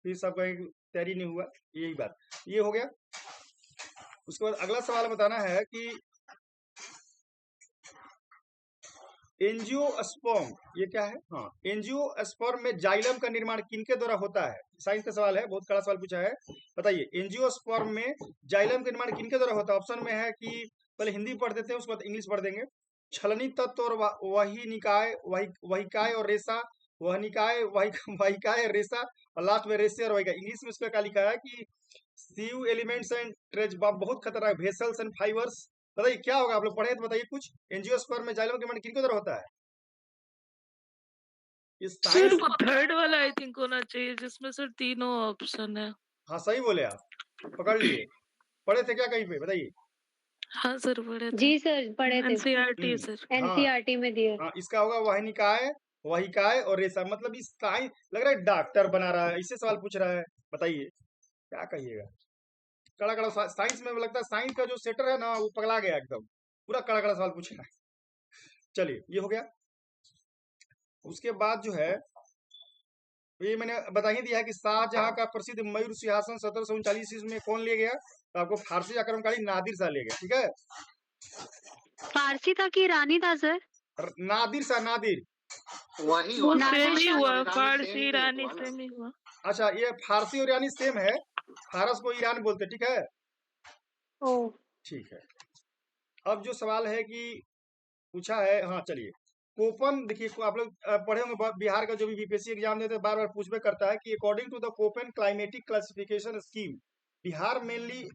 फिर सब कहेंगे तैयारी नहीं हुआ, यही बात। ये हो गया। उसके बाद अगला सवाल बताना है कि एंजियोस्पर्म ये क्या है? हाँ, एंजियोस्पर्म में जाइलम का निर्माण किनके द्वारा होता है? साइंस का सवाल है, बहुत कड़ा सवाल पूछा है। बताइए, एंजियोस्पर्म में जाइलम का निर्माण किनके द्वारा होता है? ऑप्शन में है कि पहले हिंदी पढ़ देते हैं, उसके बाद इंग्लिश पढ़ देंगे। छलनी तत्व और वही निकाय, वहिकाय और रेशा, वह निकाय, वहिकाय, रेशा, और लास्ट में रेसे और वहिकाय। इंग्लिश में इसका क्या लिखा है कि सीयू एलिमेंट्स एंड ट्रेज, बहुत खतरनाक, वेसल्स एंड फाइबर्स। बताइए क्या होगा? आप लोग पढ़े तो बताइए कुछ। एंजियोस्पर्म में जाइलम का निर्माण किनके द्वारा होता है? ये सर साइंस। वो थर्ड वाला आई थिंक होना चाहिए जिसमें सर तीनों ऑप्शन है। हाँ सही बोले आप, पकड़ लिए। पढ़े थे क्या कहीं पे? बताइए। हाँ सर पढ़े थे, जी सर, पढ़े थे। NCERT sir. हाँ एनसीईआरटी में दिए। हाँ, इसका होगा वहनिकाय, वहिकाय और रेशा। मतलब इस साइंस लग रहा है डॉक्टर बना रहा है, इससे सवाल पूछ रहा है। बताइए क्या कहिएगा? कड़ा कड़ा साइंस में लगता है साइंस का जो सेटर है ना वो पगला गया एकदम, पूरा कड़ा कड़ा सवाल पूछ रहा है। चलिए ये हो गया। उसके बाद जो है ये मैंने बता ही दिया है कि शाहजहां का प्रसिद्ध मयूर सिंहासन 1739 ईस्वी में कौन ले गया? तो आपको फारसी आक्रमणकारी नादिर शाह ले गया, ठीक है। फारसी था कि ईरानी था सर? नादिर शाह, नादिर। वही वो होता है, सेम ही फारसी हुआ, और ईरानी फारसी सेम ही ईरानी हुआ ना। सेम ही हुआ। अच्छा, ये फारसी और ईरानी सेम है, फारस को ईरान बोलते, ठीक है। ओ ठीक है। अब जो सवाल है कि पूछा है, हाँ चलिए, कोपन देखिए, आप लोग पढ़े होंगे, बिहार का जो भी बीपीएससी एग्जाम देते हैं बार बार पूछबे करता है कि according to the Koppen climatic classification scheme, Bihar mainly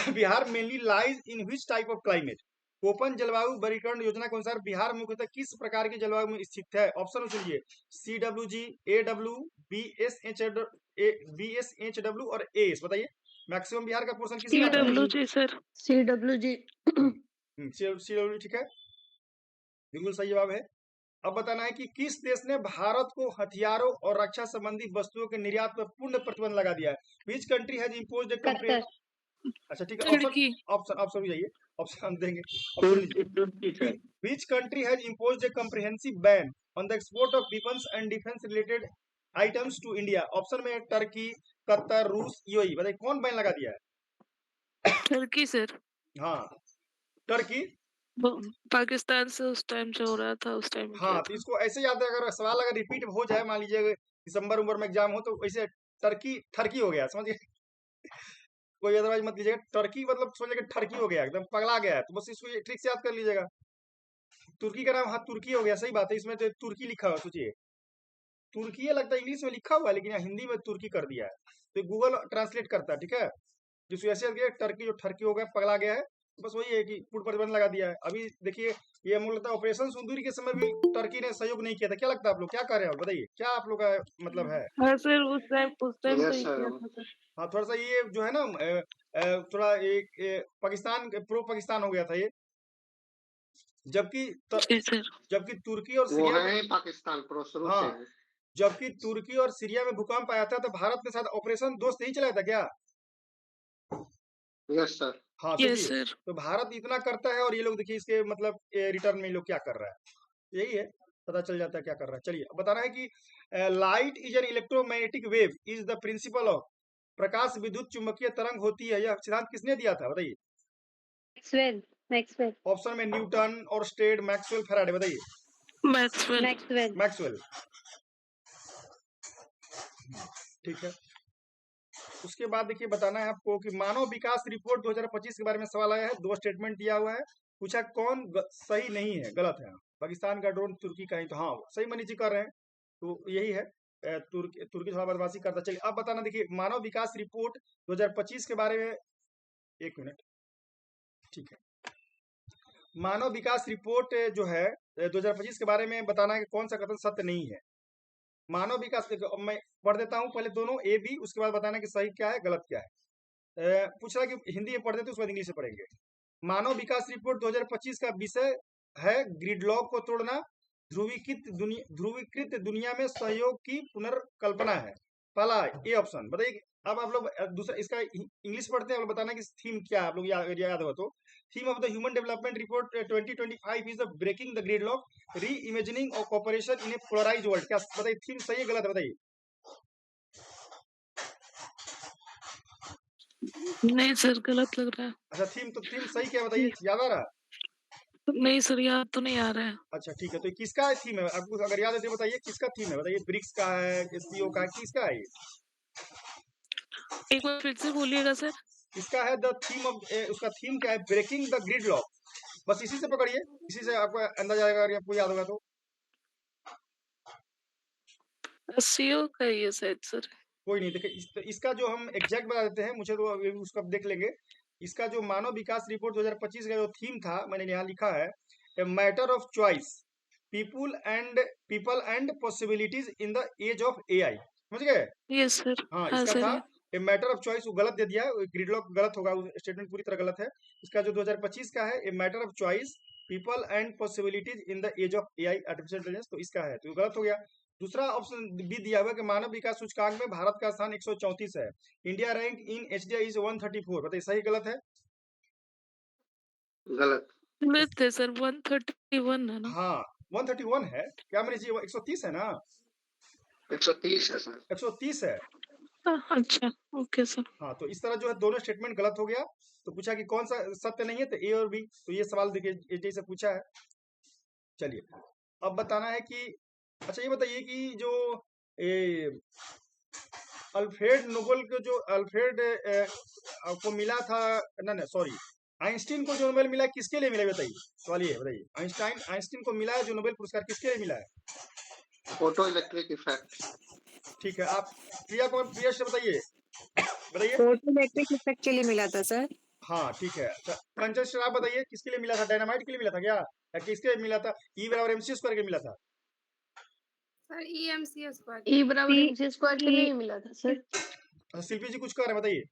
Bihar mainly lies in which type of climate? Koppen जलवायु वर्गीकरण योजना के अनुसार बिहार मुख्यतः किस प्रकार की जलवायु में स्थित है? ऑप्शन सुनिए, CWG, AW, BSHW और AS। बताइए मैक्सिमम बिहार का पोर्शन किस में आता है? CWG sir. CWG। CWG, ठीक है, बिल्कुल सही जवाब है। अब बताना है कि किस देश ने भारत को हथियारों और रक्षा संबंधी वस्तुओं के निर्यात पर पूर्ण प्रतिबंध लगा दिया है? विच country has imposed A Qatar. अच्छा ठीक है, तुर्की। ऑप्शन भी जाइए, ऑप्शन देंगे। ऑप्शन लीजिए। Which country has imposed a comprehensive ban on the export of defence and defence related items to India? Option में है टर्की, कतर, रूस, यूएई। बताइए कौन बैन लगा दिया है? तुर्की सर। हाँ, टर्की। पाकिस्तान से उस टाइम से हो रहा था, उस टाइम हाँ, तो इसको ऐसे याद है, अगर सवाल अगर रिपीट हो जाए, मान लीजिए दिसंबर उम्बर में एग्जाम हो, तो वैसे टर्की ठरकी हो गया, समझिए। कोई अदरवाइज मत लीजिएगा, टर्की मतलब समझ लीजिए ठरकी हो गया, एकदम पगला गया है, तो बस इसको ट्रिक से याद कर लीजिएगा। तुर्की का नाम, हाँ तुर्की हो गया, सही बात है, इसमें तो तुर्की लिखा हुआ, सोचिए तुर्की लगता है इंग्लिश में लिखा हुआ है, लेकिन यहाँ हिंदी में तुर्की कर दिया है, तो गूगल ट्रांसलेट करता है, ठीक है। जिसको ऐसे टर्की जो ठरकी हो गया, पगला गया है, बस वही है कि पूर्ण प्रतिबंध लगा दिया है। अभी देखिए, ये मुझे लगता है ऑपरेशन सिंदूर के समय भी टर्की ने सहयोग नहीं किया था। क्या लगता है आप लोग, क्या कर रहे हैं? बताइए क्या आप लोग का मतलब है? हाँ सर, उस टाइम तो यस ही सर। किया था सर। हाँ, थोड़ा सा ये जो है ना थोड़ा एक पाकिस्तान प्रो पाकिस्तान हो गया था ये, जबकि जी सर। जबकि तुर्की और वो सीरिया है में, ही पाकिस्तान प्रो शुरू से हाँ, है। जबकि तुर्की और सीरिया में भूकंप आया था, तो भारत के साथ ऑपरेशन दोस्त नहीं चलाया था क्या? Yes sir. हाँ यस सोचिए, सर। तो भारत इतना करता है और ये लोग देखिए इसके मतलब रिटर्न में ये लोग क्या कर रहा है, यही है, पता चल जाता है क्या कर रहा है। चलिए अब बताना है कि light is an electromagnetic wave is the principle of, प्रकाश विद्युत चुंबकीय तरंग होती है, यह सिद्धांत किसने दिया था? बताइए। मैक्सवेल। मैक्सवेल। ऑप्शन में न्यूटन और स्टेड, मैक्सवेल, फैराडे। बताइए। मैक्सवेल। मैक्सवेल। मैक्सवेल, ठीक है। उसके बाद देखिए बताना है आपको कि मानव विकास रिपोर्ट 2025 के बारे में सवाल आया है, 2 स्टेटमेंट दिया हुआ है, पूछा कौन सही नहीं है, गलत है। पाकिस्तान का ड्रोन तुर्की का ही, तो हाँ सही मनीजी कर रहे हैं, तो यही है, तुर्की थोड़ा बदमाशी करता। चलिए अब बताना, देखिए मानव विकास रिपोर्ट 2025 के बारे में, एक मिनट, ठीक है। मानव विकास रिपोर्ट जो है 2025 के बारे में बताना है कि कौन सा कथन सत्य नहीं है। मानव विकास, मैं पढ़ देता हूँ पहले दोनों ए बी, उसके बाद बताना कि सही क्या है गलत क्या है। पूछ रहा है कि हिंदी में पढ़ देते उसके बाद इंग्लिश में पढ़ेंगे। मानव विकास रिपोर्ट 2025 का विषय है ग्रिडलॉक को तोड़ना, ध्रुवीकृत दुनिया में सहयोग की पुनर्कल्पना है। पहला ए ऑप्शन। बताइए अब आप लोग दूसरा इसका इंग्लिश पढ़ते हैं, आप लोग बताना कि थीम क्या है, आप लोग याद हो तो। Theme of the human development report 2025 is breaking the gridlock, reimagining और cooperation in a polarised world. क्या बताइए थीम सही है गलत है? बताइए। नहीं सर, गलत लग रहा है। अच्छा, थीम सही क्या है बताइए, याद आ रहा है? नहीं सर, याद तो नहीं आ रहा है। अच्छा ठीक है, तो किसका थीम है आपको अगर याद है तो बताइए, किसका थीम है बताइए, ब्रिक्स का है, एससीओ का है, किसका है ये? एक बार फिर से बोलिएगा सर। इसका है द थीम ऑफ, उसका थीम क्या है, ब्रेकिंग द ग्रिड लॉक। बस इसी से पकड़िए, इसी से आपको अंदाजा आएगा अगर आपको याद होगा तो। एससीओ का ही है शायद सर। कोई नहीं, देखिए इसका जो हम एग्जैक्ट बता देते हैं, मुझे तो अभी उसका देख लेंगे। इसका जो मानव विकास रिपोर्ट 2025 का जो थीम था, मैंने यहाँ लिखा है, a matter of choice, people and possibilities in the age of AI. समझ गए? Yes sir. हाँ, हाँ इसका सर था है। ए मैटर ऑफ चॉइस, वो गलत दे दिया है, ग्रिडलॉक गलत होगा, स्टेटमेंट पूरी तरह गलत है। इसका जो 2025 का है, a matter of choice, people and possibilities in the age of AI, artificial intelligence, तो इसका है, तो गलत हो गया। दूसरा ऑप्शन बी दिया हुआ है कि मानव विकास सूचकांक में भारत का स्थान 134 है, India rank in HDI is 134। बताइए सही गलत है? गलत। गलत है सर, 131 है ना? हाँ, 131 है क्या, मेरे जी 130 है ना? 130 है सर। 130 है। अच्छा, ओके सर। हाँ, तो इस तरह जो है दोनों स्टेटमेंट गलत हो गया। तो पूछा कि कौन सा सत्य नहीं है, तो ए और बी। तो ये सवाल देखिए एचडीआई से पूछा है। चलिए, अब बताना है कि, अच्छा ये बताइए कि जो ए, अल्फ्रेड नोबेल को जो को मिला था, ना सॉरी, आइंस्टीन को जो नोबेल मिला है, किसके लिए मिला है बताइए? सवाल ये है, बताइए आइंस्टीन को मिला है जो नोबेल पुरस्कार, किसके लिए मिला है? Photo electric effect. ठीक है, आप प्रिया से बताइए, बताइए। फोटो इलेक्ट्रिक इफेक्ट के लिए मिला था सर। हाँ ठीक है। अच्छा, कंचन सर आप बताइए, किसके लिए मिला था? डायनामाइट के लिए मिला था क्या, या किसके लिए मिला था? ई बराबर एमसी स्क्वायर के मिला था? Sir EMC square. ई बराबर एमसी स्क्वायर के लिए ही मिला था सर। अच्छा, शिल्पी जी कुछ कह रहे हैं, बताइए।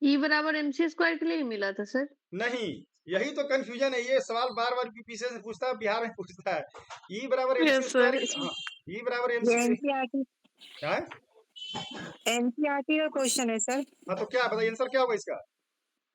ई बराबर एमसी स्क्वायर के लिए ही मिला था सर। नहीं, यही तो कंफ्यूजन है, ये सवाल बार बार पीछे से पूछता है, बिहार में पूछता है। ई बराबर एमसी यस स्क्वायर, सर। हाँ, ई बराबर ये एमसी एनसीईआरटी क्या है? एनसीईआरटी का क्वेश्चन है सर। हाँ, तो क्या बताइए आंसर क्या होगा इसका?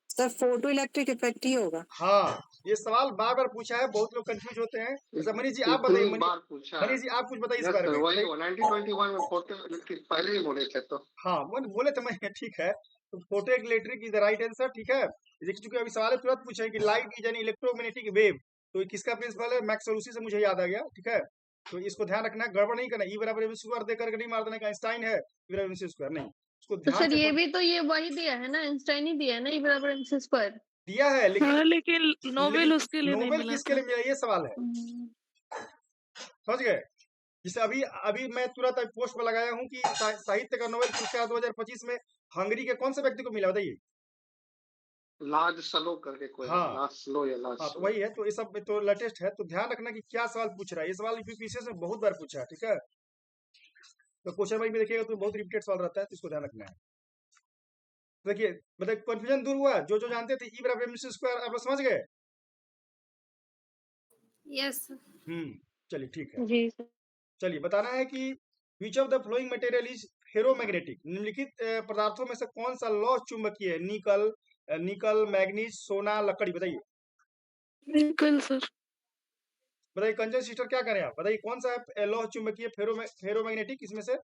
सर फोटो इलेक्ट्रिक इफेक्ट ही होगा। हाँ, ये सवाल बार बार पूछा है, बहुत लोग कंफ्यूज होते हैं। अच्छा मनीष जी आप बताइए, इतनी बार पूछा है। मनीष जी आप कुछ बताइए इस यस बारे सर, में। वही 1921 में फोटो इलेक्ट्रिक पहले ही बोले थे तो। हाँ, वो बोले थे मैं, ठीक है, तो photo electric is the right answer. ठीक है, देखिए चूंकि अभी सवाल तुरंत पूछे कि light is an electromagnetic wave, तो ये किसका प्रिंसिपल है? मैक्स सोलुसी से मुझे याद आ गया। ठीक है, तो इसको ध्यान रखना है, गड़बड़ नहीं करना। ई बराबर एमसी स्क्वायर देकर नहीं मार देना कि आइंस्टाइन है, ई बराबर एमसी स्क्वायर नहीं, उसको तो ध्यान सर से ये भी तो ये वही दिया है ना, आइंस्टाइन ही दिया है ना, ई बराबर एमसी स्क्वायर। दिया है, हाँ, लेकिन नोबेल उसके लिए नहीं नोबेल मिला किसके था। लिए मिला, ये सवाल है, समझ गए? जिसे अभी अभी मैं तुरंत अभी पोस्ट पर लगाया हूँ कि साहित्य का नोबेल पुरस्कार 2025 में हंगरी के कौन से व्यक्ति को मिला बताइए? लार्ज स्लो करके कोई है, हाँ लार्ज स्लो या लार्ज हाँ, तो स्लो। वही है, तो ये सब तो लेटेस्ट है, तो ध्यान रखना कि क्या सवाल पूछ रहा है। ये सवाल यूपीएससी में बहुत बार पूछा है। ठीक है, तो क्वेश्चन बैंक में देखिएगा तो बहुत रिपीटेड सवाल रहता है, तो इसको ध्यान रखना है। देखिए, मतलब कंफ्यूजन दूर हुआ, जो जो जानते थे ई बराबर एमसी स्क्वायर आप लोग समझ गए? यस। चलिए ठीक है। जी सर। चलिए, बताना है कि which of the flowing material is ferromagnetic. निम्नलिखित पदार्थों में से कौन सा लौह चुंबकीय है? निकल, मैग्नीज, सोना, लकड़ी, बताइए। निकल सर। बताइए कंजन सिस्टर क्या करें आप, बताइए कौन सा है लौह चुंबकीय फेरोमैग्नेटिक इसमें से?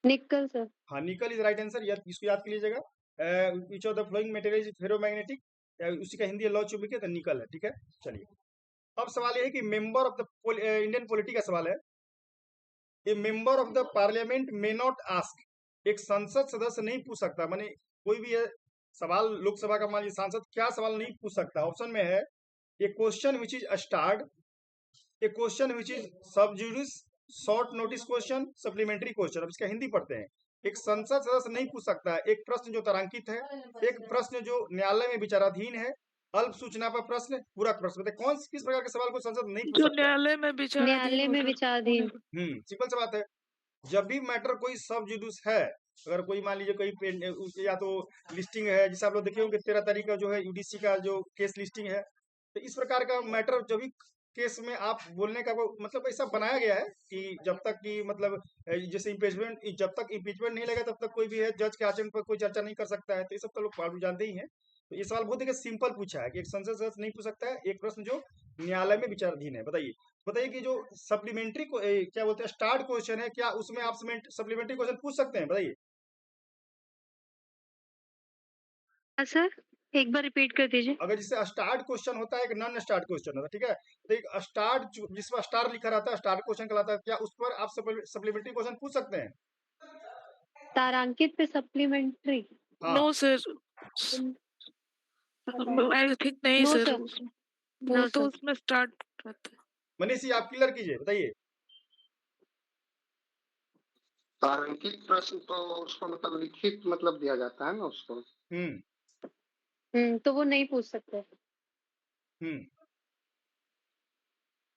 निकल सर। हाँ, निकल इज राइट आंसर, इसको याद कर लीजिएगा। Which of the flowing material is ferromagnetic, उसी का हिंदी है लौह चुंबकीय, तो निकल है। ठीक है, चलिए, अब सवाल ये है कि member of the Indian polity का सवाल है। ए member of the parliament may not ask, एक संसद सदस्य नहीं पूछ सकता, माने कोई भी है सवाल लोकसभा का, मान लीजिए सांसद क्या सवाल नहीं पूछ सकता। ऑप्शन में है a question which is starred, a question which is sub judice, short notice question, supplementary question. अब इसका हिंदी पढ़ते हैं। एक संसद सदस्य नहीं पूछ सकता है एक प्रश्न जो तारांकित है, एक प्रश्न जो न्यायालय में विचाराधीन है, अल्प सूचना पर प्रश्न, पूरक प्रश्न। बताइए कौन किस प्रकार के सवाल को संसद नहीं पूछ जो सकता? न्यायालय में विचाराधीन न्यायालय में होता है। विचाराधीन। सिंपल सी बात है। जब भी मैटर कोई सब जुडिस है, अगर कोई मान लीजिए कोई या तो लिस्टिंग है, जैसे आप लोग देखे होंगे 13 तारीख का जो है यूडीसी का जो केस लिस्टिंग है, तो इस प्रकार का मैटर जब भी केस में आप बोलने का वो मतलब ऐसा बनाया गया है कि जब तक कि मतलब जैसे इम्पीचमेंट, जब तक इम्पीचमेंट नहीं लगा तब तक कोई भी है जज के आचरण पर कोई चर्चा नहीं कर सकता है। तो ये सब तो लोग जानते ही हैं। तो ये सवाल बहुत ही सिंपल पूछा है कि एक संसद सदस्य नहीं पूछ सकता है एक प्रश्न जो न्यायालय में विचाराधीन है। बताइए कि जो सप्लीमेंट्री को क्या बोलते हैं स्टार्ट क्वेश्चन है, क्या उसमें आप सप्लीमेंट्री क्वेश्चन पूछ सकते हैं? बताइए। सर एक बार रिपीट कर दीजिए। अगर जिससे स्टार्ट क्वेश्चन होता है, एक नॉन स्टार्ट क्वेश्चन होता है, ठीक है। तो एक स्टार्ट जिसमें स्टार लिखा रहता है, स्टार्ट क्वेश्चन कहलाता है। क्या उस पर आप सप्लीमेंट्री क्वेश्चन पूछ सकते हैं? तारांकित पे सप्लीमेंट्री? हाँ नो सर, आई थिंक नहीं नो सर, सर, नो तो सर। उसमें स्टार्ट रहता है। मनीष जी, आप क्लियर कीजिए, बताइए। तारांकित प्रश्न तो उसको मतलब लिखित मतलब दिया जाता है ना उसको। तो वो नहीं पूछ सकते।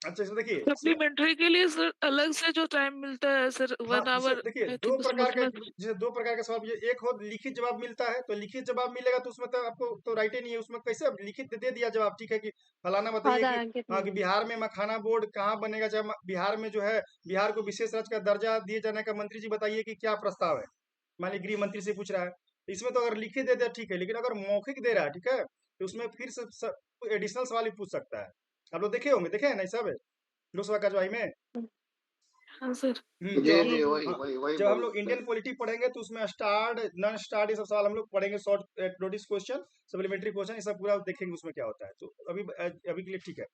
अच्छा, इसमें देखिए, सप्लीमेंट्री के लिए सर अलग से जो टाइम मिलता है सर, हाँ, 1 जैसे आवर देखिए आई दो थिंक प्रकार के, उसमें। जैसे दो प्रकार के सवाल, ये एक हो लिखित जवाब मिलता है, तो लिखित जवाब मिलेगा तो उसमें तो आपको तो राइट ही नहीं है, उसमें कैसे अब लिखित दे दिया जवाब, ठीक है, कि फलाना बताइए कि तारांकित हाँ कि नहीं। बिहार में मखाना बोर्ड कहाँ बनेगा, चाहे बिहार में जो है बिहार को विशेष राज्य का दर्जा दिए जाने का मंत्री जी बताइए कि क्या प्रस्ताव है। मान लीजिए गृह मंत्री से पूछ रहा है, तो इसमें तो अगर लिखित दे दिया ठीक है, लेकिन अगर मौखिक दे रहा है, ठीक है, तो उसमें फिर से एडिशनल सवाल भी पूछ सकता है। आप लोग देखे होंगे, देखे हैं ना ये सब लोकसभा कार्यवाही में। हाँ सर, जो जी हम जी लोग, वही हाँ, वही वही जब हम लोग बोलते इंडियन हैं। पॉलिटी पढ़ेंगे तो उसमें स्टार्ड नॉन स्टार्ड ये सब सवाल हम लोग पढ़ेंगे, short notice question, supplementary question, ये सब पूरा देखेंगे उसमें क्या होता है। तो अभी के लिए ठीक है।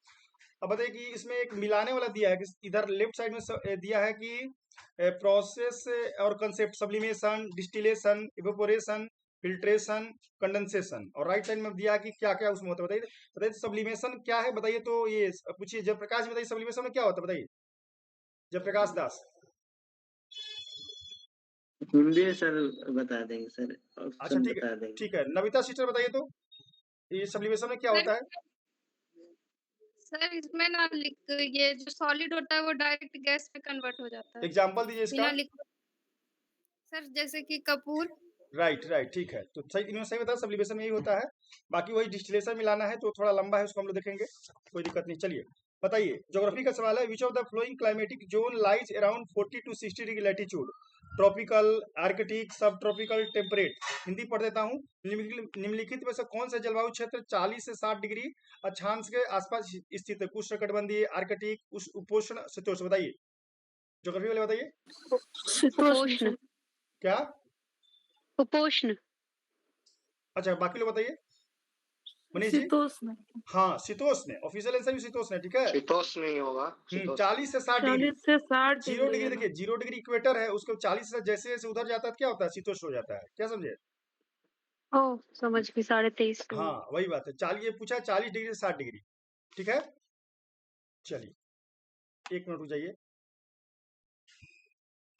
अब बताइए कि इसमें एक मिलाने वाला दिया है कि इधर लेफ्ट साइड में दिया है कि प्रोसेस और concept, sublimation, distillation, evaporation, filtration, condensation, और राइट साइड में दिया है कि क्या क्या उसमें होता है। बताइए बताइए सब्लिमेशन क्या है, बताइए। तो ये पूछिए जयप्रकाश, बताइए सब्लिमेशन में क्या होता है, बताइए जयप्रकाश दास। हिंदी सर बता देंगे सर, अच्छा ऑप्शन ठीक है, बता देंगे। ठीक है, नविता सिस्टर बताइए तो ये सब्लिमेशन में क्या होता है? सर इसमें ना ये जो सॉलिड होता है वो डायरेक्ट गैस में कन्वर्ट हो जाता है एग्जाम्पल दीजिए इसका। बिना लिक्विड। सर जैसे कि कपूर। राइट राइट, ठीक है, तो सही, इन्होंने सही बताया, सब्लिमेशन में यही होता है। बाकी वही डिस्टिलेशन मिलाना है तो थोड़ा लंबा है, उसको हम लोग देखेंगे, कोई दिक्कत नहीं। चलिए बताइए, ज्योग्राफी का सवाल है। Which of the flowing climatic zone lies around 40 to 60 degree latitude? Tropical, Arctic, सब ट्रॉपिकल, टेम्परेट। हिंदी पढ़ देता हूँ। निम्नलिखित में से कौन सा जलवायु क्षेत्र 40 से 60 डिग्री अक्षांश के आसपास स्थित है? उष्णकटिबंधीय, आर्कटिक, उपोष्ण, शीतोष्ण। बताइए ज्योग्राफी वाले, बताइए उपोष्ण। क्या। उपोष्ण। अच्छा, बाकी लोग बताइए। मनीष जी। शीतोष्ण। हाँ, शीतोष्ण, ऑफिशियल आंसर भी शीतोष्ण है, ठीक है। शीतोष्ण नहीं होगा, शीतोष्ण 40 से 60 डिग्री। 40 से 60 जीरो डिग्री डिग्री है ना। देखिए, 0 डिग्री इक्वेटर है, उसको 40 से जैसे जैसे उधर जाता है क्या होता है, शीतोष्ण हो जाता है, क्या समझे? ओ समझ गई, 23.5। हाँ वही बात है, 40, ये पूछा 40 डिग्री से 60 डिग्री, ठीक है। चलिए 1 मिनट रुक जाइए।